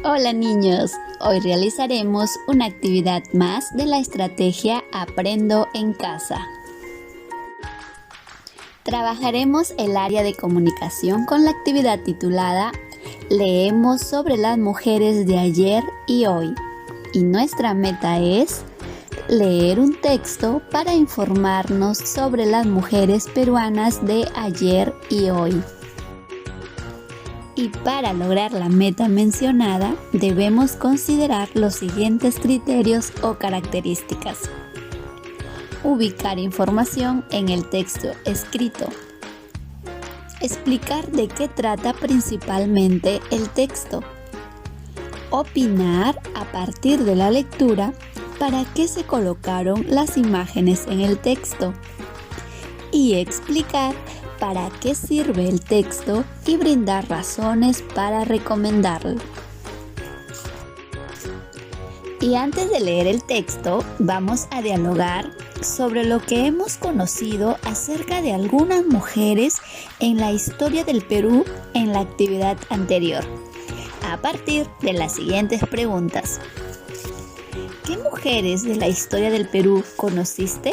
Hola niños, hoy realizaremos una actividad más de la estrategia Aprendo en Casa. Trabajaremos el área de comunicación con la actividad titulada Leemos sobre las mujeres de ayer y hoy. Y nuestra meta es leer un texto para informarnos sobre las mujeres peruanas de ayer y hoy. Y para lograr la meta mencionada, debemos considerar los siguientes criterios o características. Ubicar información en el texto escrito. Explicar de qué trata principalmente el texto. Opinar a partir de la lectura para qué se colocaron las imágenes en el texto. Y explicar para qué sirve el texto y brindar razones para recomendarlo. Y antes de leer el texto, vamos a dialogar sobre lo que hemos conocido acerca de algunas mujeres en la historia del Perú en la actividad anterior, a partir de las siguientes preguntas. ¿Qué mujeres de la historia del Perú conociste?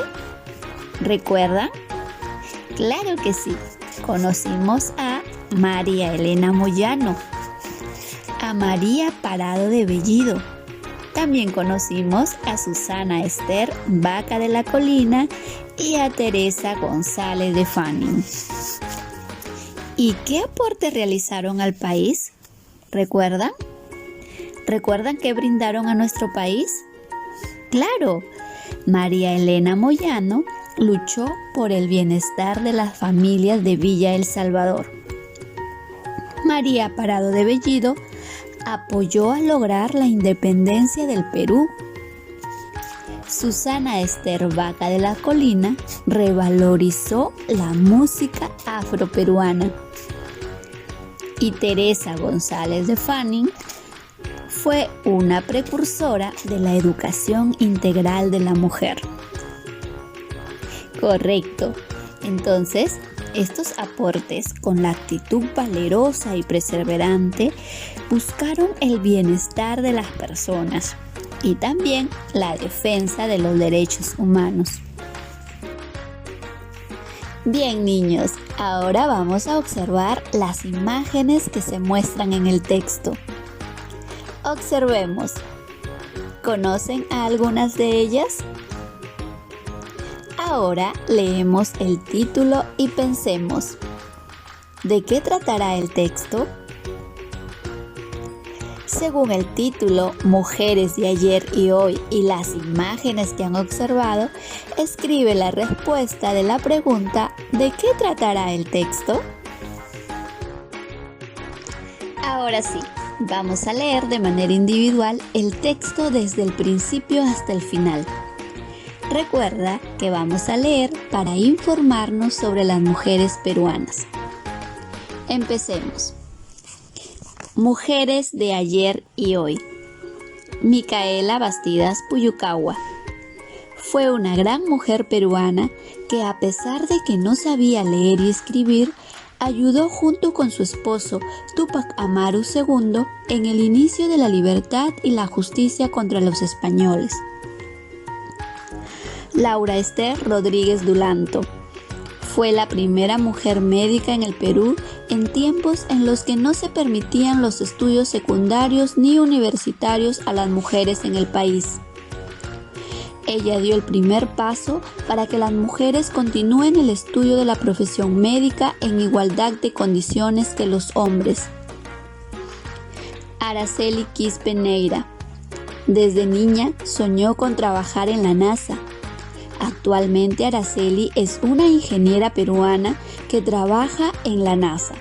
¿Recuerdan? Claro que sí, conocimos a María Elena Moyano, a María Parado de Bellido, también conocimos a Susana Ester Vaca de la Colina y a Teresa González de Fanning. ¿Y qué aporte realizaron al país? ¿Recuerdan? ¿Recuerdan qué brindaron a nuestro país? Claro, María Elena Moyano luchó por el bienestar de las familias de Villa El Salvador. María Parado de Bellido apoyó a lograr la independencia del Perú. Susana Ester Vaca de la Colina revalorizó la música afroperuana. Y Teresa González de Fanning fue una precursora de la educación integral de la mujer. Correcto. Entonces, estos aportes con la actitud valerosa y perseverante buscaron el bienestar de las personas y también la defensa de los derechos humanos. Bien, niños, ahora vamos a observar las imágenes que se muestran en el texto. Observemos. ¿Conocen a algunas de ellas? Ahora leemos el título y pensemos, ¿de qué tratará el texto? Según el título, Mujeres de ayer y hoy y las imágenes que han observado, escribe la respuesta de la pregunta ¿de qué tratará el texto? Ahora sí, vamos a leer de manera individual el texto desde el principio hasta el final. Recuerda que vamos a leer para informarnos sobre las mujeres peruanas. Empecemos. Mujeres de ayer y hoy. Micaela Bastidas Puyucagua fue una gran mujer peruana que, a pesar de que no sabía leer y escribir, ayudó junto con su esposo Túpac Amaru II en el inicio de la libertad y la justicia contra los españoles. Laura Ester Rodríguez Dulanto fue la primera mujer médica en el Perú en tiempos en los que no se permitían los estudios secundarios ni universitarios a las mujeres en el país. Ella dio el primer paso para que las mujeres continúen el estudio de la profesión médica en igualdad de condiciones que los hombres. Araceli Quispe Neira. Desde niña soñó con trabajar en la NASA. Actualmente Araceli es una ingeniera peruana que trabaja en la NASA.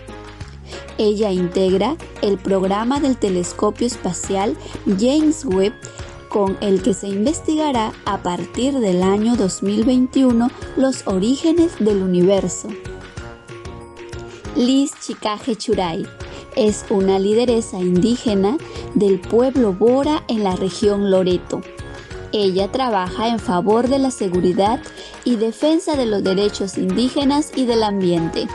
Ella integra el programa del telescopio espacial James Webb, con el que se investigará a partir del año 2021 los orígenes del universo. Liz Chicaje Churay es una lideresa indígena del pueblo Bora en la región Loreto. Ella trabaja en favor de la seguridad y defensa de los derechos indígenas y del ambiente.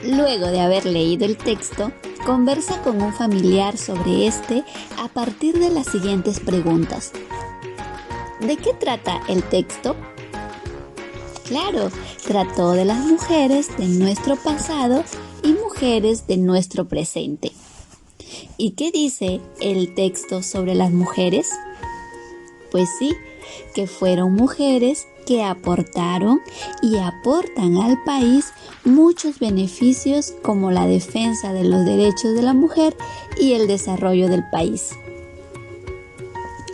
Luego de haber leído el texto, Conversa con un familiar sobre este a partir de las siguientes preguntas. ¿De qué trata el texto? Claro, trató de las mujeres de nuestro pasado y mujeres de nuestro presente. ¿Y qué dice el texto sobre las mujeres? Pues sí, que fueron mujeres que aportaron y aportan al país muchos beneficios como la defensa de los derechos de la mujer y el desarrollo del país.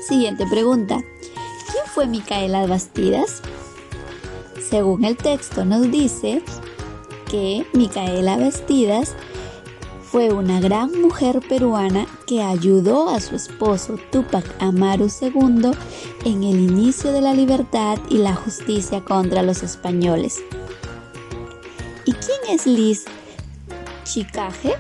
Siguiente pregunta. ¿Quién fue Micaela Bastidas? Según el texto nos dice que Micaela Bastidas fue una gran mujer peruana que ayudó a su esposo Túpac Amaru II en el inicio de la libertad y la justicia contra los españoles. ¿Y quién es Liz Chicaje?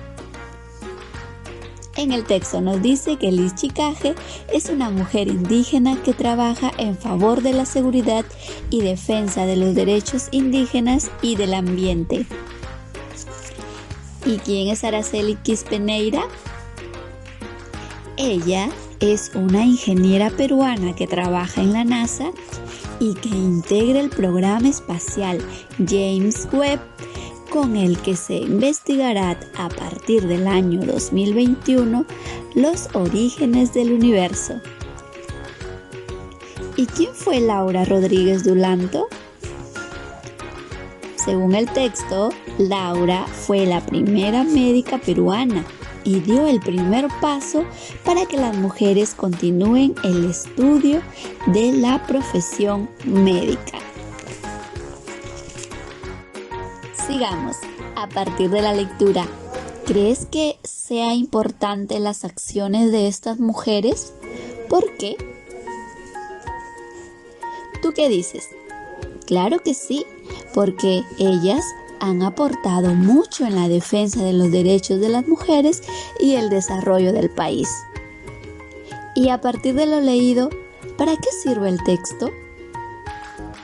En el texto nos dice que Liz Chicaje es una mujer indígena que trabaja en favor de la seguridad y defensa de los derechos indígenas y del ambiente. ¿Y quién es Araceli Quispeneira? Ella es una ingeniera peruana que trabaja en la NASA y que integra el programa espacial James Webb, con el que se investigará a partir del año 2021 los orígenes del universo. ¿Y quién fue Laura Rodríguez Dulanto? Según el texto, Laura fue la primera médica peruana y dio el primer paso para que las mujeres continúen el estudio de la profesión médica. Sigamos. A partir de la lectura, ¿crees que sea importante las acciones de estas mujeres? ¿Por qué? ¿Tú qué dices? Claro que sí, porque ellas han aportado mucho en la defensa de los derechos de las mujeres y el desarrollo del país. Y a partir de lo leído, ¿para qué sirve el texto?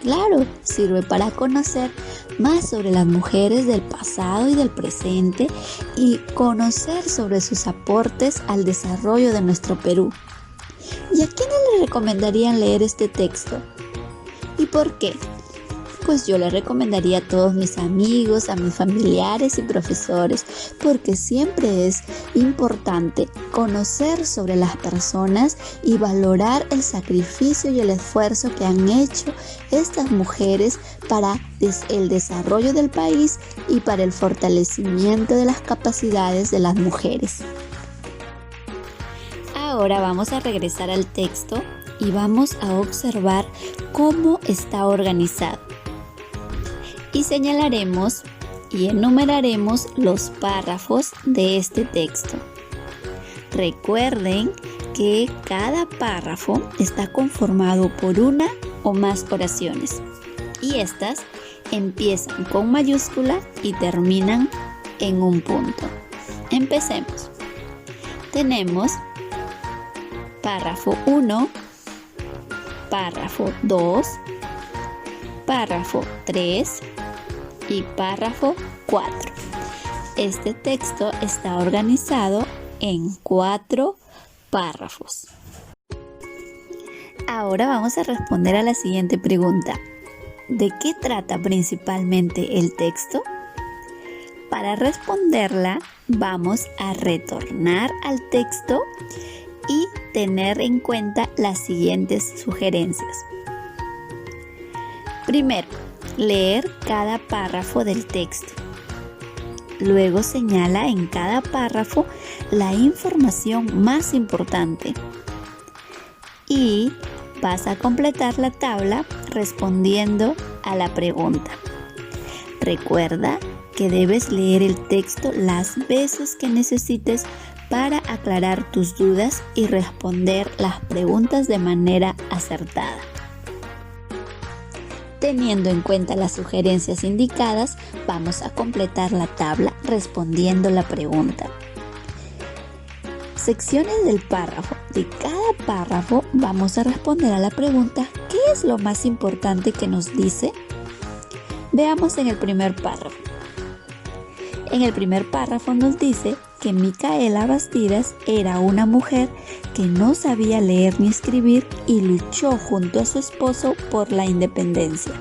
Claro, sirve para conocer más sobre las mujeres del pasado y del presente y conocer sobre sus aportes al desarrollo de nuestro Perú. ¿Y a quiénes le recomendarían leer este texto? ¿Y por qué? Pues yo le recomendaría a todos mis amigos, a mis familiares y profesores, porque siempre es importante conocer sobre las personas y valorar el sacrificio y el esfuerzo que han hecho estas mujeres para el desarrollo del país y para el fortalecimiento de las capacidades de las mujeres. Ahora vamos a regresar al texto y vamos a observar cómo está organizado. Y señalaremos y enumeraremos los párrafos de este texto. Recuerden que cada párrafo está conformado por una o más oraciones y estas empiezan con mayúscula y terminan en un punto. Empecemos. Tenemos párrafo 1, párrafo 2, párrafo 3 y párrafo 4. Este texto está organizado en 4 párrafos. Ahora vamos a responder a la siguiente pregunta. ¿De qué trata principalmente el texto? Para responderla, vamos a retornar al texto y tener en cuenta las siguientes sugerencias. Primero, leer cada párrafo del texto. Luego señala en cada párrafo la información más importante. Y vas a completar la tabla respondiendo a la pregunta. Recuerda que debes leer el texto las veces que necesites para aclarar tus dudas y responder las preguntas de manera acertada. Teniendo en cuenta las sugerencias indicadas, vamos a completar la tabla respondiendo la pregunta. Secciones del párrafo. De cada párrafo vamos a responder a la pregunta ¿qué es lo más importante que nos dice? Veamos en el primer párrafo. En el primer párrafo nos dice que Micaela Bastidas era una mujer que no sabía leer ni escribir y luchó junto a su esposo por la independencia.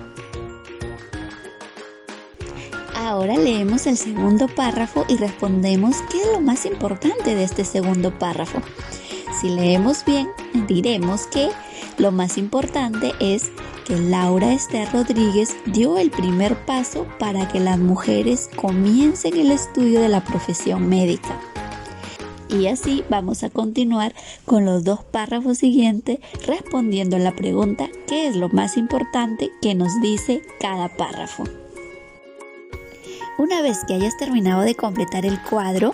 Ahora leemos el segundo párrafo y respondemos qué es lo más importante de este segundo párrafo. Si leemos bien, diremos que lo más importante es que Laura Esther Rodríguez dio el primer paso para que las mujeres comiencen el estudio de la profesión médica. Y así vamos a continuar con los dos párrafos siguientes respondiendo a la pregunta ¿qué es lo más importante que nos dice cada párrafo? Una vez que hayas terminado de completar el cuadro,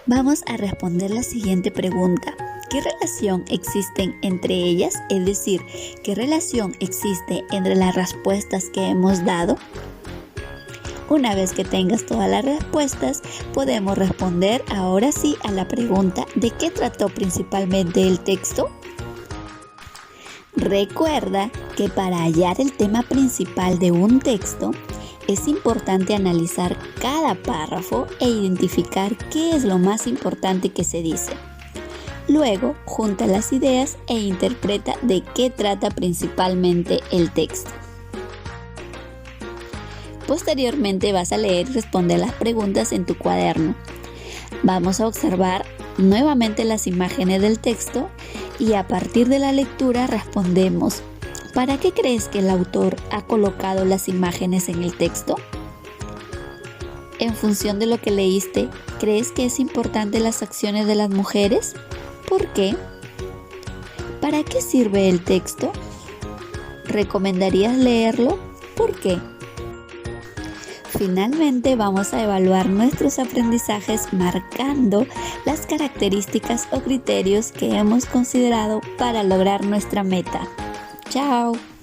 vamos a responder la siguiente pregunta. ¿Qué relación existe entre ellas? Es decir, ¿qué relación existe entre las respuestas que hemos dado? Una vez que tengas todas las respuestas, podemos responder ahora sí a la pregunta ¿de qué trató principalmente el texto? Recuerda que para hallar el tema principal de un texto, es importante analizar cada párrafo e identificar qué es lo más importante que se dice. Luego, junta las ideas e interpreta de qué trata principalmente el texto. Posteriormente vas a leer y responder las preguntas en tu cuaderno. Vamos a observar nuevamente las imágenes del texto y a partir de la lectura respondemos ¿para qué crees que el autor ha colocado las imágenes en el texto? En función de lo que leíste, ¿crees que es importante las acciones de las mujeres? ¿Por qué? ¿Para qué sirve el texto? ¿Recomendarías leerlo? ¿Por qué? Finalmente vamos a evaluar nuestros aprendizajes marcando las características o criterios que hemos considerado para lograr nuestra meta. ¡Chao!